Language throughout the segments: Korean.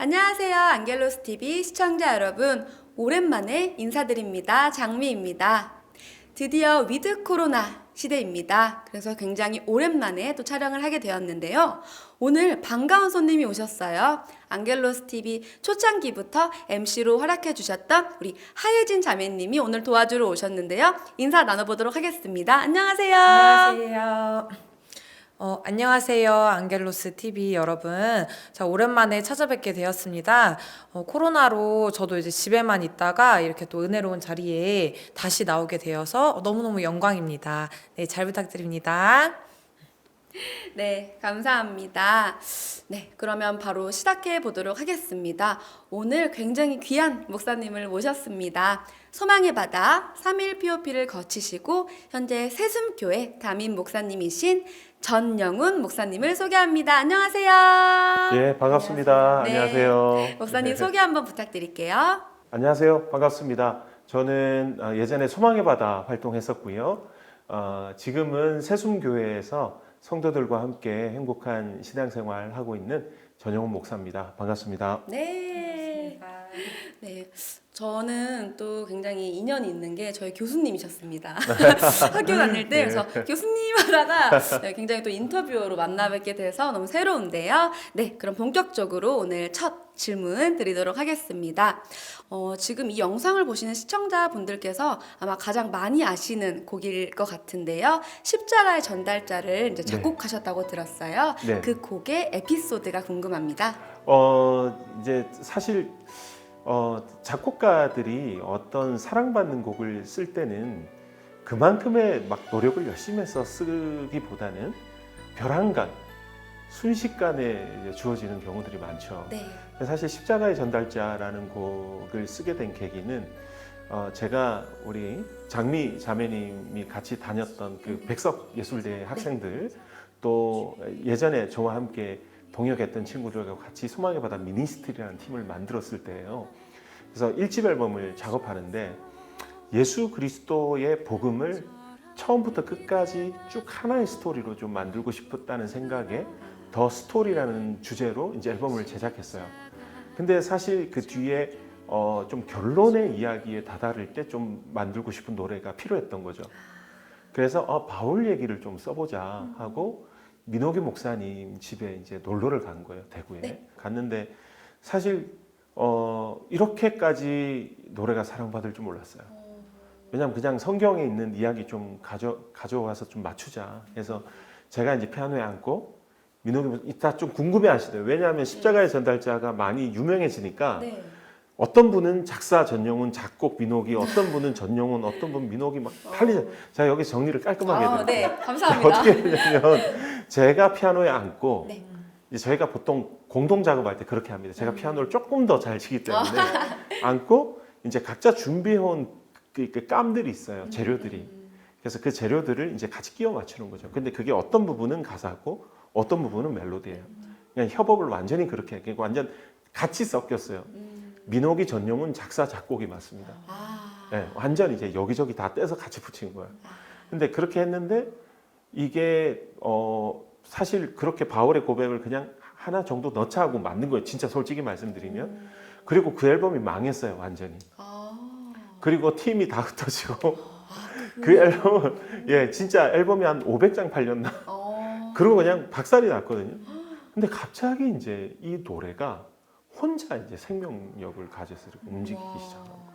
안녕하세요. 안겔로스 TV 시청자 여러분. 오랜만에 인사드립니다. 장미입니다. 드디어 위드 코로나 시대입니다. 그래서 굉장히 오랜만에 또 촬영을 하게 되었는데요. 오늘 반가운 손님이 오셨어요. 안겔로스 TV 초창기부터 MC로 활약해 주셨던 우리 하예진 자매님이 오늘 도와주러 오셨는데요. 인사 나눠보도록 하겠습니다. 안녕하세요. 안녕하세요. 안녕하세요. 안겔로스 TV 여러분. 자, 오랜만에 찾아뵙게 되었습니다. 코로나로 저도 이제 집에만 있다가 이렇게 또 은혜로운 자리에 다시 나오게 되어서 너무너무 영광입니다. 네, 잘 부탁드립니다. 네, 감사합니다. 네, 그러면 바로 시작해 보도록 하겠습니다. 오늘 굉장히 귀한 목사님을 모셨습니다. 소망의 바다 3일 POP를 거치시고 현재 세숨교회 담임 목사님이신 전영훈 목사님을 소개합니다. 안녕하세요. 예, 반갑습니다. 네. 안녕하세요. 목사님 소개 한번 부탁드릴게요. 안녕하세요. 반갑습니다. 저는 예전에 소망의 바다 활동했었고요. 지금은 세숨교회에서 성도들과 함께 행복한 신앙생활 하고 있는 전영훈 목사입니다. 반갑습니다. 네. 네. 저는 또 굉장히 인연이 있는 게 저희 교수님이셨습니다. 학교 다닐 때 그래서 교수님 하다가 굉장히 또 인터뷰로 만나 뵙게 돼서 너무 새로운데요. 네, 그럼 본격적으로 오늘 첫 질문 드리도록 하겠습니다. 지금 이 영상을 보시는 시청자분들께서 아마 가장 많이 아시는 곡일 것 같은데요. 십자가의 전달자를 이제 작곡하셨다고 들었어요. 네. 그 곡의 에피소드가 궁금합니다. 이제 사실 작곡가들이 어떤 사랑받는 곡을 쓸 때는 그만큼의 막 노력을 열심히 해서 쓰기보다는 벼랑간, 순식간에 주어지는 경우들이 많죠. 네. 사실 십자가의 전달자라는 곡을 쓰게 된 계기는 제가 우리 장미 자매님이 같이 다녔던 그 백석예술대 학생들 또 예전에 저와 함께 동역했던 친구들과 같이 소망의 바다 미니스트리라는 팀을 만들었을 때예요. 그래서 1집 앨범을 작업하는데 예수 그리스도의 복음을 처음부터 끝까지 쭉 하나의 스토리로 좀 만들고 싶었다는 생각에 더 스토리라는 주제로 이제 앨범을 제작했어요. 근데 사실 그 뒤에 좀 결론의 이야기에 다다를 때 좀 만들고 싶은 노래가 필요했던 거죠. 그래서 바울 얘기를 좀 써보자 하고 민호기 목사님 집에 이제 놀러를 간 거예요. 대구에. 네. 갔는데 사실 이렇게까지 노래가 사랑받을 줄 몰랐어요. 왜냐면 그냥 성경에 있는 이야기 좀 가져와서 좀 맞추자. 그래서 제가 이제 피아노에 앉고 민호기 이따 좀 궁금해 하시대요. 왜냐하면 십자가의 전달자가 많이 유명해지니까 네. 어떤 분은 작사 전용훈, 작곡 민호기, 어떤 분은 전용훈, 어떤 분은 민호기 막 팔리죠. 제가 여기 정리를 깔끔하게 해드릴게요. 네, 감사합니다. 어떻게 했냐면 제가 피아노에 앉고 네. 이제 저희가 보통 공동 작업할 때 그렇게 합니다. 제가 피아노를 조금 더 잘 치기 때문에 앉고 이제 각자 준비해온 그 깜들이 있어요. 재료들이. 그래서 그 재료들을 이제 같이 끼워 맞추는 거죠. 근데 그게 어떤 부분은 가사고 어떤 부분은 멜로디예요. 그냥 협업을 완전히 그렇게 해요. 완전 같이 섞였어요. 민호기 전용은 작사 작곡이 맞습니다. 네, 완전 이제 여기저기 다 떼서 같이 붙인 거예요. 근데 그렇게 했는데 이게 사실 그렇게 바울의 고백을 그냥 하나 정도 넣자 하고 만든 거예요. 진짜 솔직히 말씀드리면. 그리고 그 앨범이 망했어요, 완전히. 그리고 팀이 다 흩어지고 그 앨범은 진짜 앨범이 한 500장 팔렸나? 그리고 그냥 박살이 났거든요. 근데 갑자기 이제 이 노래가 혼자 이제 생명력을 가져서 이렇게 움직이기 시작한 거예요.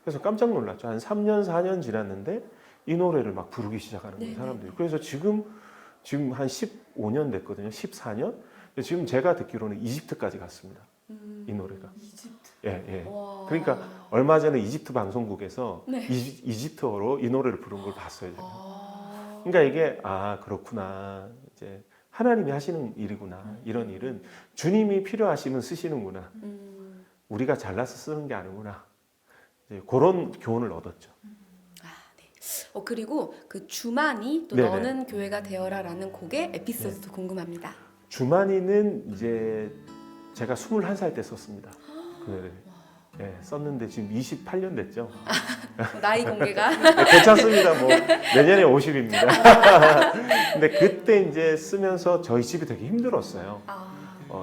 그래서 깜짝 놀랐죠. 한 3년, 4년 지났는데 이 노래를 막 부르기 시작하는 거예요, 사람들이. 그래서 지금 한 15년 됐거든요. 14년? 지금 제가 듣기로는 이집트까지 갔습니다. 이 노래가. 이집트. 예. 와. 그러니까 얼마 전에 이집트 방송국에서 네. 이집트어로 이 노래를 부른 걸 봤어요, 제가. 그러니까 이게 그렇구나. 이제 하나님이 하시는 일이구나. 이런 일은 주님이 필요하시면 쓰시는구나. 우리가 잘라서 쓰는 게 아니구나. 이제 그런 교훈을 얻었죠. 네. 그리고 그 주만이 또 네네. 너는 교회가 되어라라는 곡의 에피소드도 궁금합니다. 주만이는 이제 제가 21살 때 썼습니다. 그 노래를. 썼는데 지금 28년 됐죠. 나이 공개가 괜찮습니다. 뭐 내년에 50입니다. 근데 그때 이제 쓰면서 저희 집이 되게 힘들었어요.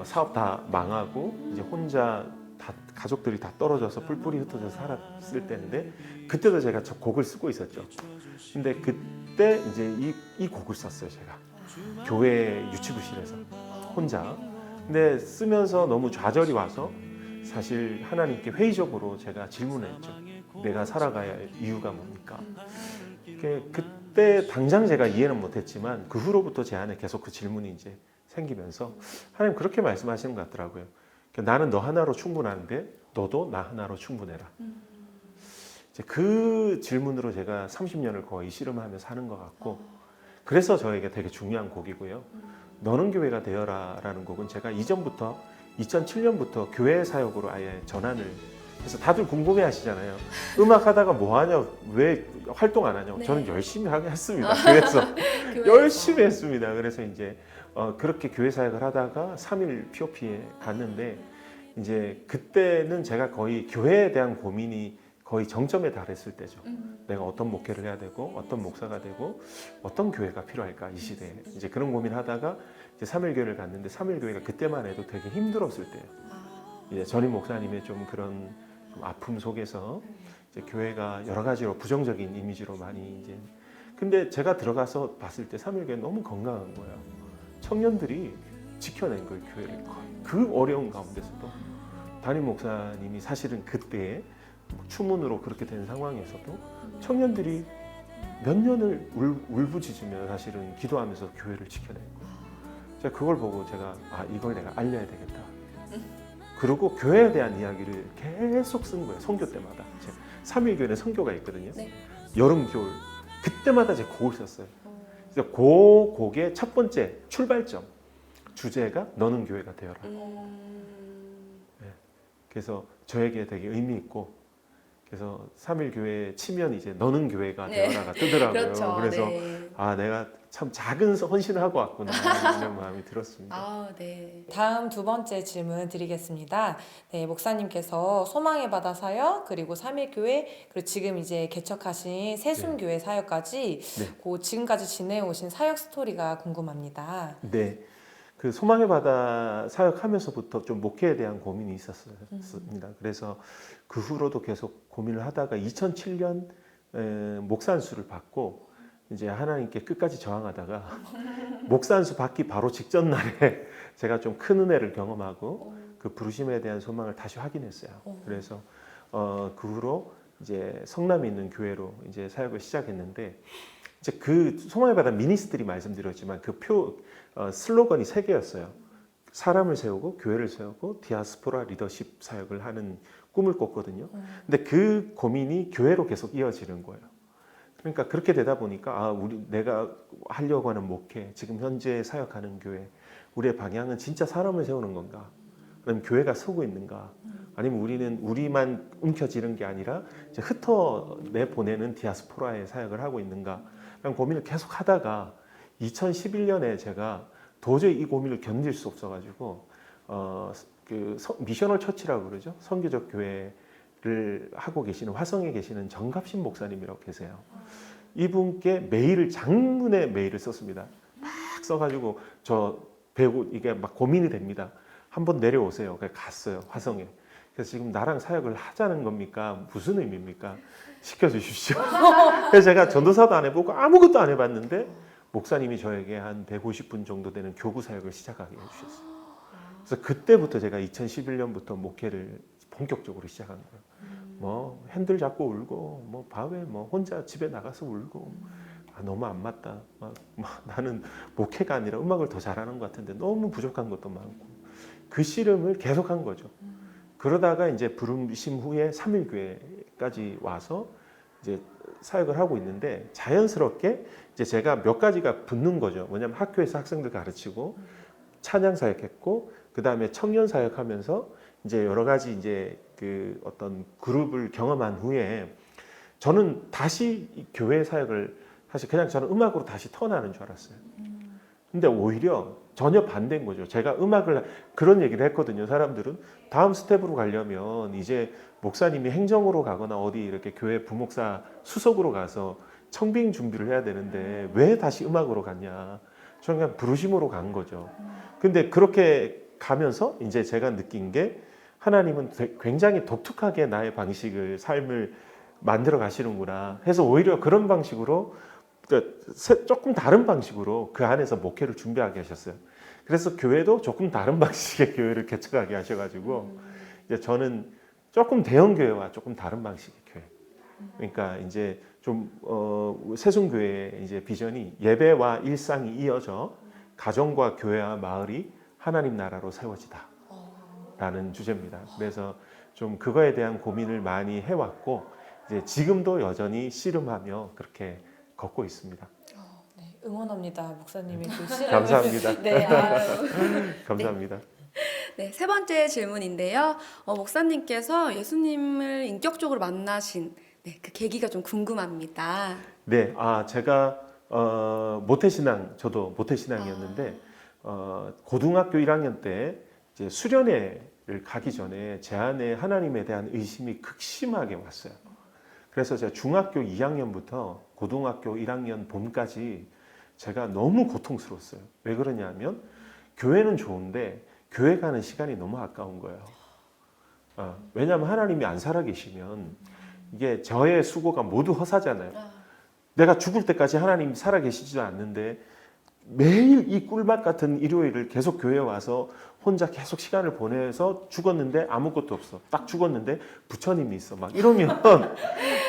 사업 다 망하고 이제 혼자 다 가족들이 다 떨어져서 뿔뿔이 흩어져 살았을 때인데 그때도 제가 저 곡을 쓰고 있었죠. 근데 그때 이제 이 곡을 썼어요. 제가 교회 유치부실에서 혼자. 근데 쓰면서 너무 좌절이 와서 사실 하나님께 회의적으로 제가 질문했죠. 내가 살아가야 할 이유가 뭡니까? 그때 당장 제가 이해는 못했지만 그 후로부터 제 안에 계속 그 질문이 이제 생기면서 하나님 그렇게 말씀하시는 것 같더라고요. 나는 너 하나로 충분한데 너도 나 하나로 충분해라. 이제 그 질문으로 제가 30년을 거의 씨름하며 사는 것 같고 그래서 저에게 되게 중요한 곡이고요. 너는 교회가 되어라라는 곡은 제가 이전부터 2007년부터 교회 사역으로 아예 전환을 해서 다들 궁금해하시잖아요. 음악 하다가 뭐 하냐, 왜 활동 안 하냐고. 네. 저는 열심히 하게 했습니다. 교회에서 열심히 했습니다. 그래서 이제 그렇게 교회 사역을 하다가 3일 POP에 갔는데 이제 그때는 제가 거의 교회에 대한 고민이 거의 정점에 달했을 때죠. 내가 어떤 목회를 해야 되고 어떤 목사가 되고 어떤 교회가 필요할까 이 시대에 이제 그런 고민을 하다가 이제 3일교회를 갔는데 3일교회가 그때만 해도 되게 힘들었을 때예요. 이제 전임 목사님의 좀 그런 좀 아픔 속에서 이제 교회가 여러 가지로 부정적인 이미지로 많이 이제 근데 제가 들어가서 봤을 때 3일교회 너무 건강한 거예요. 청년들이 지켜낸 거예요, 교회를 거의. 그 어려운 가운데서도 담임 목사님이 사실은 그때 추문으로 그렇게 된 상황에서도 청년들이 몇 년을 울부짖으며 사실은 기도하면서 교회를 지켜낸 거예요. 제가 그걸 보고 제가 이걸 내가 알려야 되겠다. 그리고 교회에 대한 이야기를 계속 쓴 거예요. 선교 때마다. 3일교회는 선교가 있거든요. 네. 여름, 겨울. 그때마다 제가 곡을 썼어요. 그래서 그 곡의 첫 번째 출발점 주제가 너는 교회가 되어라. 네. 그래서 저에게 되게 의미 있고 그래서 3일교회 치면 이제 너는 교회가 네. 되어라가 뜨더라고요. 그렇죠. 그래서 네. 내가 참 작은 헌신을 하고 왔구나 이런 마음이 들었습니다. 네. 다음 두 번째 질문 드리겠습니다. 네, 목사님께서 소망의 바다 사역 그리고 3일교회 그리고 지금 이제 개척하신 세순교회 사역까지 네. 그 지금까지 지내오신 사역 스토리가 궁금합니다. 네, 그 소망의 바다 사역하면서부터 좀 목회에 대한 고민이 있었습니다. 그래서 그 후로도 계속 고민을 하다가 2007년 목사 안수를 받고 이제 하나님께 끝까지 저항하다가 목사 안수 받기 바로 직전 날에 제가 좀 큰 은혜를 경험하고 그 부르심에 대한 소망을 다시 확인했어요. 그래서 그 후로 이제 성남에 있는 교회로 이제 사역을 시작했는데 이제 그 소망의 바다 미니스트리 말씀드렸지만 그 슬로건이 3개였어요. 사람을 세우고 교회를 세우고 디아스포라 리더십 사역을 하는 꿈을 꿨거든요. 근데 그 고민이 교회로 계속 이어지는 거예요. 그러니까 그렇게 되다 보니까 내가 하려고 하는 목회, 지금 현재 사역하는 교회, 우리의 방향은 진짜 사람을 세우는 건가? 아니면 교회가 서고 있는가? 아니면 우리는 우리만 움켜쥐는 게 아니라 이제 흩어내 보내는 디아스포라의 사역을 하고 있는가? 라는 고민을 계속 하다가 2011년에 제가 도저히 이 고민을 견딜 수 없어가지고 미셔널 처치라고 그러죠. 선교적 교회를 하고 계시는 화성에 계시는 정갑신 목사님이라고 계세요. 이분께 장문의 메일을 썼습니다. 막 써가지고 저 배우고 이게 막 고민이 됩니다. 한번 내려오세요. 그래서 갔어요. 화성에. 그래서 지금 나랑 사역을 하자는 겁니까? 무슨 의미입니까? 시켜주십시오. 그래서 제가 전도사도 안 해보고 아무것도 안 해봤는데 목사님이 저에게 한 150분 정도 되는 교구 사역을 시작하게 해주셨어요. 그래서 그때부터 제가 2011년부터 목회를 본격적으로 시작한 거예요. 뭐 핸들 잡고 울고 뭐 밤에 뭐 혼자 집에 나가서 울고 너무 안 맞다. 나는 목회가 아니라 음악을 더 잘하는 것 같은데 너무 부족한 것도 많고 그 씨름을 계속한 거죠. 그러다가 이제 부르심 후에 3일교회까지 와서 이제 사역을 하고 있는데 자연스럽게 이제 제가 몇 가지가 붙는 거죠. 뭐냐면 학교에서 학생들 가르치고 찬양 사역했고 그 다음에 청년 사역하면서 이제 여러 가지 이제 그 어떤 그룹을 경험한 후에 저는 다시 이 교회 사역을 사실 그냥 저는 음악으로 다시 턴하는 줄 알았어요. 근데 오히려 전혀 반대인 거죠. 제가 음악을 그런 얘기를 했거든요. 사람들은 다음 스텝으로 가려면 이제 목사님이 행정으로 가거나 어디 이렇게 교회 부목사 수석으로 가서 청빙 준비를 해야 되는데 왜 다시 음악으로 갔냐. 저는 그냥 부르심으로 간 거죠. 근데 그렇게 가면서 이제 제가 느낀 게 하나님은 굉장히 독특하게 나의 방식을 삶을 만들어 가시는구나 해서 오히려 그런 방식으로 그러니까 조금 다른 방식으로 그 안에서 목회를 준비하게 하셨어요. 그래서 교회도 조금 다른 방식의 교회를 개척하게 하셔가지고 이제 저는 조금 대형 교회와 조금 다른 방식의 교회. 그러니까 이제 좀 세순교회의 이제 비전이 예배와 일상이 이어져 가정과 교회와 마을이 하나님 나라로 세워지다라는 주제입니다. 그래서 좀 그거에 대한 고민을 많이 해왔고 이제 지금도 여전히 씨름하며 그렇게 걷고 있습니다. 네, 응원합니다. 목사님의 그 실험을. 감사합니다. 네, 아유. 감사합니다. 네, 세 번째 질문인데요. 목사님께서 예수님을 인격적으로 만나신 그 계기가 좀 궁금합니다. 네, 제가 모태신앙, 저도 모태신앙이었는데 고등학교 1학년 때 이제 수련회를 가기 전에 제 안에 하나님에 대한 의심이 극심하게 왔어요. 그래서 제가 중학교 2학년부터 고등학교 1학년 봄까지 제가 너무 고통스러웠어요. 왜 그러냐면 교회는 좋은데 교회 가는 시간이 너무 아까운 거예요. 왜냐하면 하나님이 안 살아계시면 이게 저의 수고가 모두 허사잖아요. 내가 죽을 때까지 하나님이 살아계시지도 않는데 매일 이 꿀맛 같은 일요일을 계속 교회에 와서 혼자 계속 시간을 보내서 죽었는데 아무것도 없어. 딱 죽었는데 부처님이 있어. 막 이러면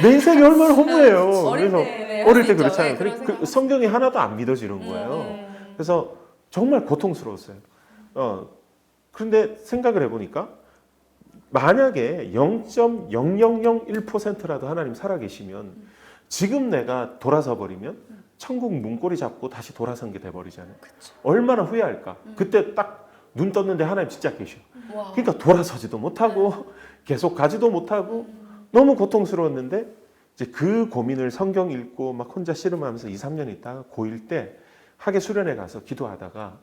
내 인생이 얼마나 허무해요. 어릴 그래서 때, 네, 어릴 할수 때 있죠. 그렇잖아요. 네, 그런 생각. 성경이 하나도 안 믿어지는 거예요. 그래서 정말 고통스러웠어요. 그런데 생각을 해보니까 만약에 0.0001%라도 하나님 살아계시면 지금 내가 돌아서 버리면 천국 문고리 잡고 다시 돌아선 게 돼버리잖아요. 그쵸. 얼마나 후회할까. 그때 딱 눈 떴는데 하나님 진짜 계셔. 와. 그러니까 돌아서지도 못하고 계속 가지도 못하고 너무 고통스러웠는데 이제 그 고민을 성경 읽고 막 혼자 씨름하면서 2, 3년 있다가 고1 때 학예 수련회 가서 기도하다가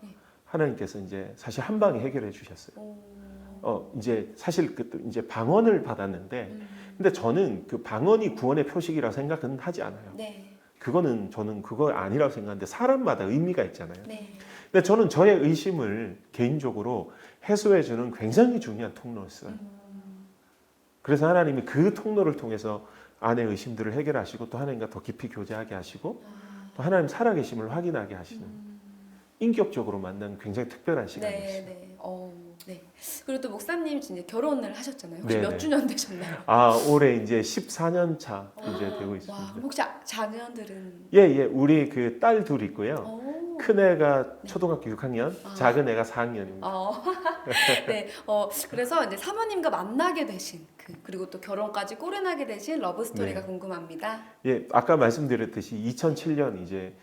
하나님께서 이제 사실 한 방에 해결해 주셨어요. 이제 사실 그 이제 방언을 받았는데 근데 저는 그 방언이 구원의 표식이라고 생각은 하지 않아요. 네. 그거는 저는 그거 아니라고 생각하는데 사람마다 의미가 있잖아요. 네. 근데 저는 저의 의심을 개인적으로 해소해 주는 굉장히 중요한 통로였어요. 그래서 하나님이 그 통로를 통해서 안의 의심들을 해결하시고 또 하나님과 더 깊이 교제하게 하시고 또 하나님 살아계심을 확인하게 하시는 인격적으로 만난 굉장히 특별한 시간이었어요. 네, 네. 네. 그리고 또 목사님 이제 결혼을 하셨잖아요. 혹시 네, 몇 네. 주년 되셨나요? 올해 이제 14년 차 이제 되고 와, 있습니다. 그럼 혹시 자녀들은? 예, 우리 그 딸 둘 있고요. 오. 큰 애가 네. 초등학교 6학년, 아. 작은 애가 4학년입니다. 네. 그래서 이제 사모님과 만나게 되신 그리고 또 결혼까지 꼬려나게 되신 러브 스토리가 네. 궁금합니다. 예, 아까 말씀드렸듯이 2007년 이제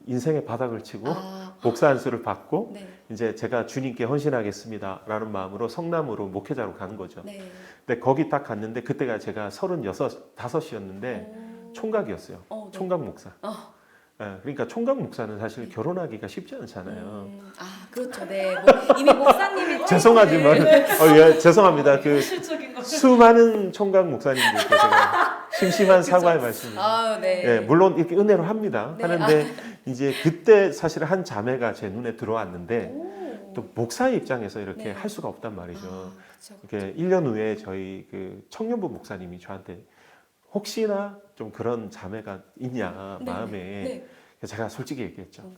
인생의 바닥을 치고 아, 목사 안수를 받고 네. 이제 제가 주님께 헌신하겠습니다라는 마음으로 성남으로 목회자로 간 거죠. 네. 근데 거기 딱 갔는데 그때가 제가 35이었는데 총각이었어요. 네. 총각 목사. 어. 예, 그러니까 총각 목사는 사실 결혼하기가 쉽지 않잖아요. 그렇죠. 네. 이미 목사님이 죄송하지만, 예, 죄송합니다. 그 실적인 거. 수많은 총각 목사님들께 제가 심심한 사과의 말씀입니다. 네. 예, 물론 이렇게 은혜로 합니다. 네. 하는데 이제 그때 사실 한 자매가 제 눈에 들어왔는데 오. 또 목사의 입장에서 이렇게 네. 할 수가 없단 말이죠. 그쵸. 이렇게 1년 후에 저희 그 청년부 목사님이 저한테 혹시나 좀 그런 자매가 있냐 네, 마음에 네. 그래서 제가 솔직히 얘기했죠.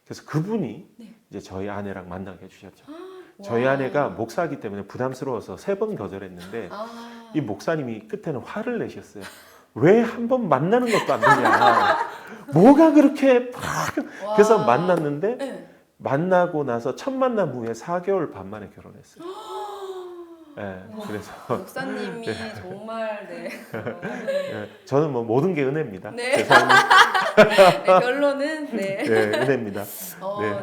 그래서 그분이 네. 이제 저희 아내랑 만나게 해주셨죠. 와. 저희 아내가 목사이기 때문에 부담스러워서 3번 거절했는데 이 목사님이 끝에는 화를 내셨어요. 왜 한 번 만나는 것도 안 되냐. 뭐가 그렇게 그래서 와. 만났는데 네. 만나고 나서 첫 만남 후에 4개월 반 만에 결혼했어요. 네, 그래서 목사님이 정말 네. 네, 저는 뭐 모든 게 은혜입니다. 네. 제 삶은 네, 결론은 네. 네, 은혜입니다.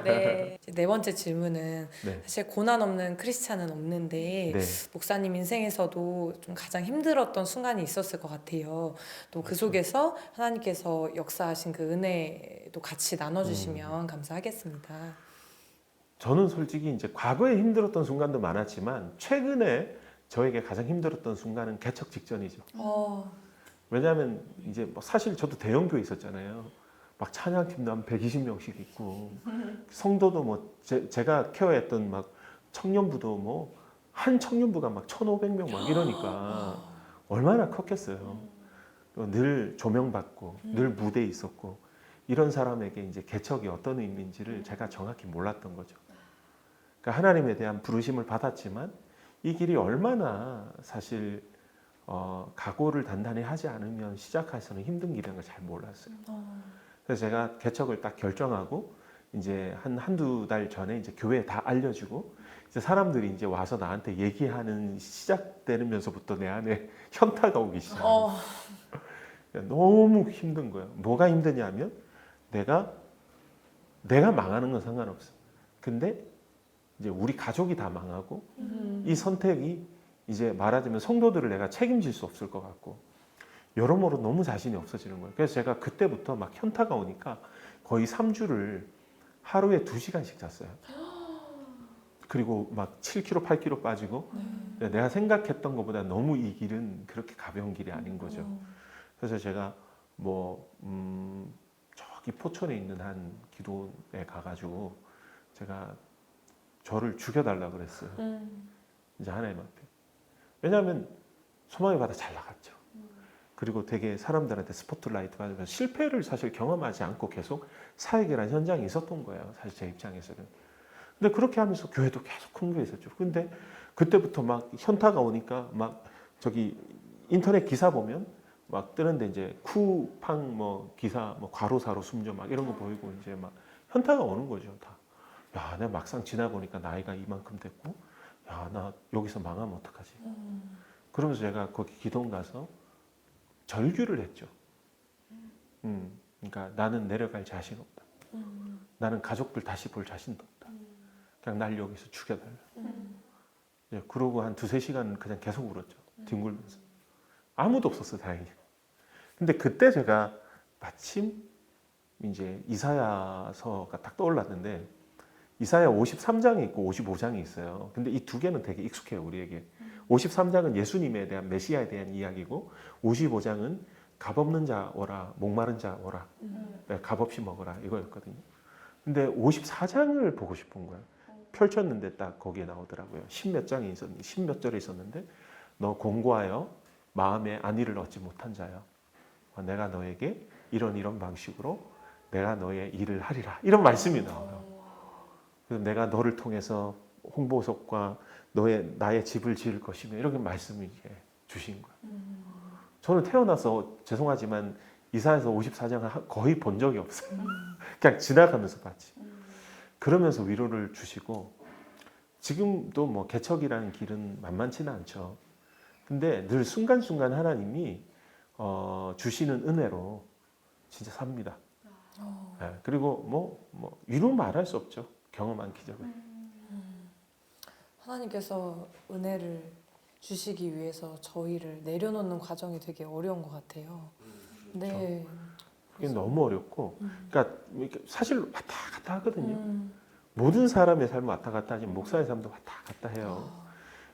네. 이제 네 번째 질문은 네. 사실 고난 없는 크리스찬은 없는데 네. 목사님 인생에서도 좀 가장 힘들었던 순간이 있었을 것 같아요. 또 그 그렇죠. 속에서 하나님께서 역사하신 그 은혜도 같이 나눠주시면 감사하겠습니다. 저는 솔직히 이제 과거에 힘들었던 순간도 많았지만 최근에 저에게 가장 힘들었던 순간은 개척 직전이죠. 왜냐하면 이제 뭐 사실 저도 대형교회 있었잖아요. 막 찬양팀도 한 120명씩 있고 성도도 뭐 제가 케어했던 막 청년부도 뭐 한 청년부가 막 1,500명 막 이러니까 얼마나 컸겠어요. 또 늘 조명받고 늘 무대에 있었고 이런 사람에게 이제 개척이 어떤 의미인지를 제가 정확히 몰랐던 거죠. 그러니까 하나님에 대한 부르심을 받았지만 이 길이 얼마나 사실 각오를 단단히 하지 않으면 시작해서는 힘든 길인 걸 잘 몰랐어요. 그래서 제가 개척을 딱 결정하고 이제 한두 달 전에 이제 교회에 다 알려주고 이제 사람들이 이제 와서 나한테 얘기하는 시작되면서부터 내 안에 현타가 오기 시작해요. 너무 힘든 거예요. 뭐가 힘드냐면 내가 망하는 건 상관없어. 근데 이제 우리 가족이 다 망하고 이 선택이 이제 말하자면 성도들을 내가 책임질 수 없을 것 같고 여러모로 너무 자신이 없어지는 거예요. 그래서 제가 그때부터 막 현타가 오니까 거의 3주를 하루에 2시간씩 잤어요. 그리고 막 7kg, 8kg 빠지고 내가 생각했던 것보다 너무 이 길은 그렇게 가벼운 길이 아닌 거죠. 그래서 제가 저기 포천에 있는 한 기도에 가가지고 제가 저를 죽여달라 그랬어요. 이제 하나님 앞에. 왜냐하면 소망의 바다 잘 나갔죠. 그리고 되게 사람들한테 스포트라이트 받으면서 실패를 사실 경험하지 않고 계속 사역이라는 현장이 있었던 거예요. 사실 제 입장에서는. 근데 그렇게 하면서 교회도 계속 홍보했었죠. 근데 그때부터 막 현타가 오니까 막 저기 인터넷 기사 보면 막 뜨는데 이제 쿠팡 뭐 기사 뭐 과로사로 숨져 막 이런 거 보이고 이제 막 현타가 오는 거죠. 다. 야, 내가 막상 지나보니까 나이가 이만큼 됐고 야, 나 여기서 망하면 어떡하지? 그러면서 제가 거기 기도원 가서 절규를 했죠. 그러니까 나는 내려갈 자신 없다. 나는 가족들 다시 볼 자신도 없다. 그냥 날 여기서 죽여달라. 예, 그러고 한 2-3시간 그냥 계속 울었죠. 뒹굴면서. 아무도 없었어요, 다행히. 근데 그때 제가 마침 이제 이사야서가 딱 떠올랐는데 이사야 53장이 있고 55장이 있어요. 근데 이 두 개는 되게 익숙해요, 우리에게. 53장은 예수님에 대한 메시아에 대한 이야기고 55장은 값 없는 자 오라, 목마른 자 오라, 값 없이 먹어라 이거였거든요. 근데 54장을 보고 싶은 거예요. 펼쳤는데 딱 거기에 나오더라고요. 10몇 장이 있었는데 10몇 절에 있었는데 너 공고하여 마음에 안위를 얻지 못한 자여 내가 너에게 이런 방식으로 내가 너의 일을 하리라 이런 말씀이 나와요. 그래서 내가 너를 통해서 홍보석과 나의 집을 지을 것이며 이렇게 말씀을 이제 주신 거예요. 저는 태어나서 죄송하지만 이사야서 54장 거의 본 적이 없어요. 그냥 지나가면서 봤지. 그러면서 위로를 주시고 지금도 뭐 개척이라는 길은 만만치는 않죠. 근데 늘 순간순간 하나님이 주시는 은혜로 진짜 삽니다. 네, 그리고 뭐 이루 말할 수 없죠. 경험한 기적을. 하나님께서 은혜를 주시기 위해서 저희를 내려놓는 과정이 되게 어려운 것 같아요. 네. 그게 너무 어렵고, 그러니까 사실 왔다 갔다 하거든요. 모든 사람의 삶은 왔다 갔다 하지만 목사의 삶도 왔다 갔다 해요.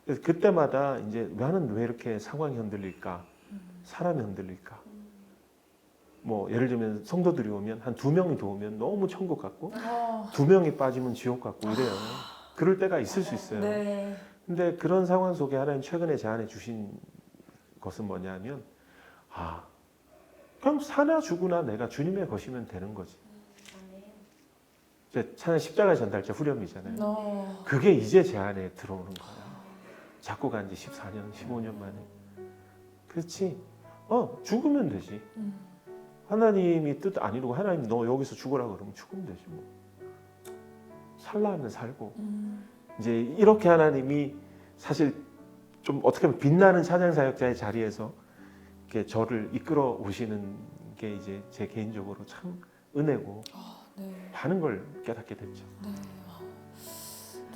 그래서 그때마다 이제 나는 왜 이렇게 상황이 흔들릴까, 사람이 흔들릴까. 뭐 예를 들면 성도들이 오면 한 2명이 더 오면 너무 천국 같고 2명이 빠지면 지옥 같고 이래요. 그럴 때가 있을 수 있어요. 네. 근데 그런 상황 속에 하나님 최근에 제 안에 주신 것은 뭐냐면 그냥 사나 죽으나 내가 주님의 것이면 되는 거지. 차라리 십자가 전달자 후렴이잖아요. 그게 이제 제 안에 들어오는 거예요. 잡고 간 지 14년, 15년 만에. 그렇지. 죽으면 되지. 하나님이 뜻 안 이루고 하나님 너 여기서 죽으라 그러면 죽으면 되지 뭐. 살라 하면 살고. 이제 이렇게 하나님이 사실 좀 어떻게 보면 빛나는 찬양 사역자의 자리에서 이렇게 저를 이끌어 오시는 게 이제 제 개인적으로 참 은혜고 네. 많은 걸 깨닫게 됐죠. 네.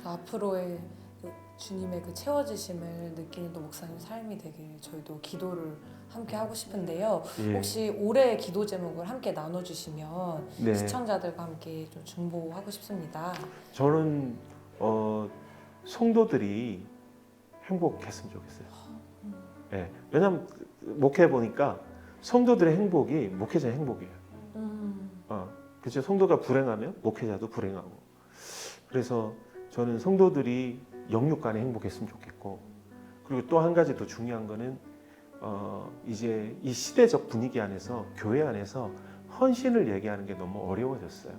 앞으로의 그 주님의 그 채워지심을 느끼는 또 목사님 삶이 되게 저희도 기도를 함께 하고 싶은데요. 예. 혹시 올해의 기도 제목을 함께 나눠주시면 네. 시청자들과 함께 좀 중보하고 싶습니다. 저는 성도들이 행복했으면 좋겠어요. 네. 왜냐하면 목회 보니까 성도들의 행복이 목회자의 행복이에요. 그렇죠. 성도가 불행하면 목회자도 불행하고. 그래서 저는 성도들이 영육 간에 행복했으면 좋겠고, 그리고 또 한 가지 더 중요한 거는 이제 이 시대적 분위기 안에서 교회 안에서 헌신을 얘기하는 게 너무 어려워졌어요.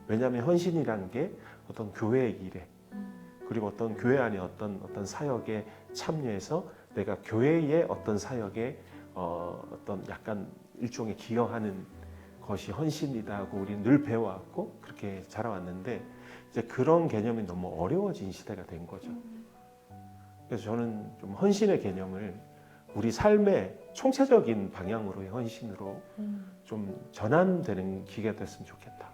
왜냐하면 헌신이라는 게 어떤 교회의 일에, 그리고 어떤 교회 안에 어떤 사역에 참여해서 내가 교회의 어떤 사역에 어떤 약간 일종의 기여하는 것이 헌신이다고 우리는 늘 배워왔고 그렇게 자라왔는데, 이제 그런 개념이 너무 어려워진 시대가 된 거죠. 그래서 저는 좀 헌신의 개념을 우리 삶의 총체적인 방향으로의 헌신으로 좀 전환되는 기회가 됐으면 좋겠다.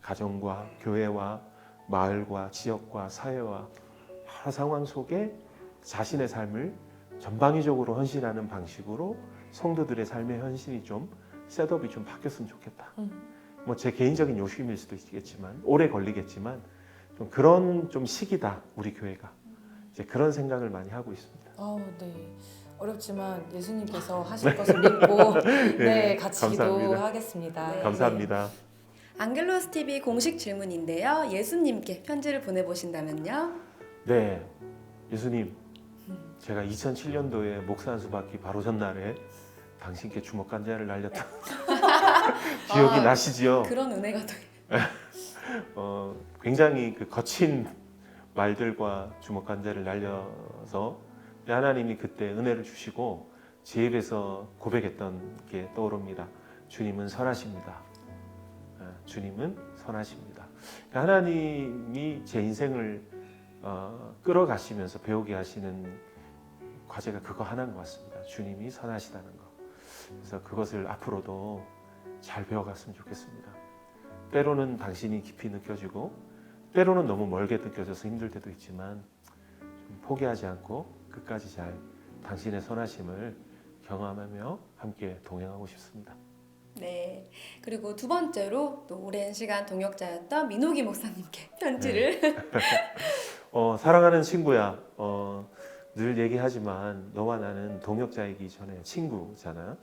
가정과 교회와 마을과 지역과 사회와 여러 상황 속에 자신의 삶을 전방위적으로 헌신하는 방식으로 성도들의 삶의 헌신이 좀 셋업이 좀 바뀌었으면 좋겠다. 뭐 제 개인적인 요심일 수도 있겠지만 오래 걸리겠지만 좀 그런 좀 시기다 우리 교회가. 이제 그런 생각을 많이 하고 있습니다. 네. 어렵지만 예수님께서 하실 것을 믿고 네, 같이 감사합니다. 기도하겠습니다. 네. 감사합니다. 안겔로스 TV 공식 질문인데요. 예수님께 편지를 보내보신다면요? 네, 예수님, 제가 2007년도에 목사 안수 받기 바로 전날에 당신께 주먹 간자를 날렸다. 기억이 나시지요? 그런 은혜가 또 굉장히 그 거친 말들과 주먹 간자를 날려서 하나님이 그때 은혜를 주시고 제 입에서 고백했던 게 떠오릅니다. 주님은 선하십니다. 주님은 선하십니다. 하나님이 제 인생을 끌어가시면서 배우게 하시는 과제가 그거 하나인 것 같습니다. 주님이 선하시다는 거. 그래서 그것을 앞으로도 잘 배워갔으면 좋겠습니다. 때로는 당신이 깊이 느껴지고 때로는 너무 멀게 느껴져서 힘들 때도 있지만 좀 포기하지 않고 끝까지 잘 당신의 선하심을 경험하며 함께 동행하고 싶습니다. 네. 그리고 두 번째로 또 오랜 시간 동역자였던 민호기 목사님께 편지를. 네. 사랑하는 친구야, 늘 얘기하지만 너와 나는 동역자이기 전에 친구잖아.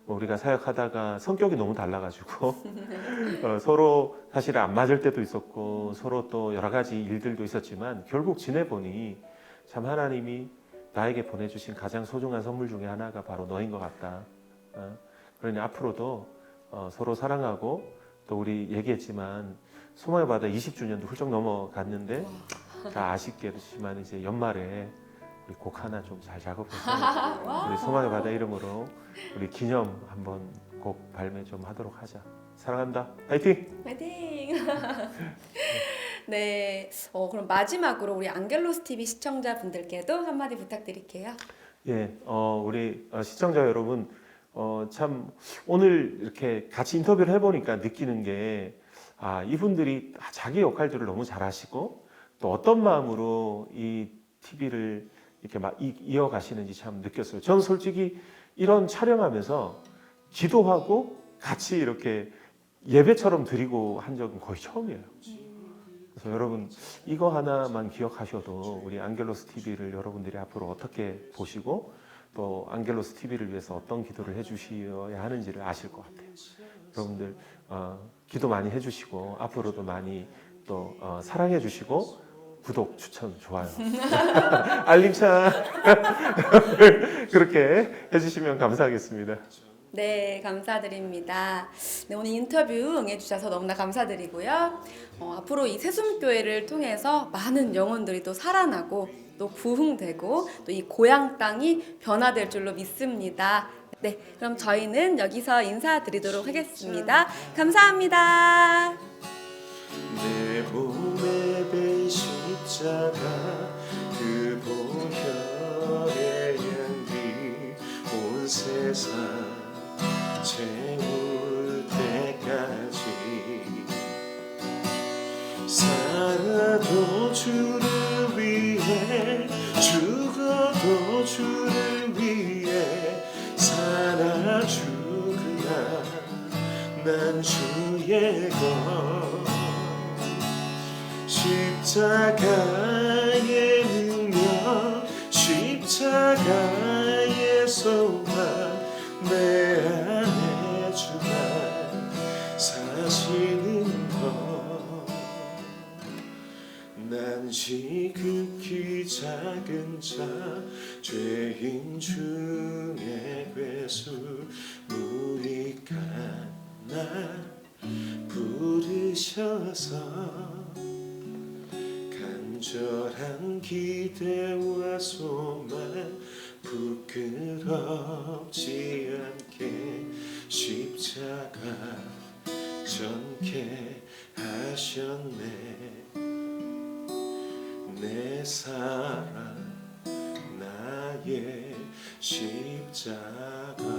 우리가 사역하다가 성격이 너무 달라가지고 서로 사실 안 맞을 때도 있었고 서로 또 여러 가지 일들도 있었지만 결국 지내보니 참 하나님이 나에게 보내주신 가장 소중한 선물 중에 하나가 바로 너인 것 같다. 그러니 앞으로도 서로 사랑하고 또 우리 얘기했지만 소망의 바다 20주년도 훌쩍 넘어갔는데 아쉽게지만 이제 연말에 우리 곡 하나 좀 잘 작업해서 우리 소망의 바다 이름으로 우리 기념 한번 곡 발매 좀 하도록 하자. 사랑한다. 파이팅! 파이팅! 네. 그럼 마지막으로 우리 안겔로스 TV 시청자분들께도 한마디 부탁드릴게요. 예, 우리 시청자 여러분, 참 오늘 이렇게 같이 인터뷰를 해보니까 느끼는 게 이분들이 자기 역할들을 너무 잘하시고 또 어떤 마음으로 이 TV를 이렇게 막 이어가시는지 참 느꼈어요. 저는 솔직히 이런 촬영하면서 기도하고 같이 이렇게 예배처럼 드리고 한 적은 거의 처음이에요. 그래서 여러분 이거 하나만 기억하셔도 우리 안겔로스 TV를 여러분들이 앞으로 어떻게 보시고 또 안겔로스 TV를 위해서 어떤 기도를 해주셔야 하는지를 아실 것 같아요. 여러분들 기도 많이 해주시고 앞으로도 많이 또 사랑해 주시고 구독, 추천, 좋아요, 알림창 그렇게 해주시면 감사하겠습니다. 네, 감사드립니다. 네, 오늘 인터뷰 응해주셔서 너무나 감사드리고요. 앞으로 이 새숨교회를 통해서 많은 영혼들이 또 살아나고 또 부흥되고 또 이 고향 땅이 변화될 줄로 믿습니다. 네, 그럼 저희는 여기서 인사드리도록 하겠습니다. 감사합니다. 내 몸에 배 십자가 그 보혈의 향기 온 세상 채울 때까지 살아도 주를 위해 죽어도 주를 위해 살아주그나 난 주의 것 십자가의 능력 십자가의 소망 내 안에 주가 사시는 것 난 지극히 작은 자 죄인 중에 괴수 무익한 날 부르셔서 간절한 기대와 소망 부끄럽지 않게 십자가 전케 하셨네. 내 사랑 나의 십자가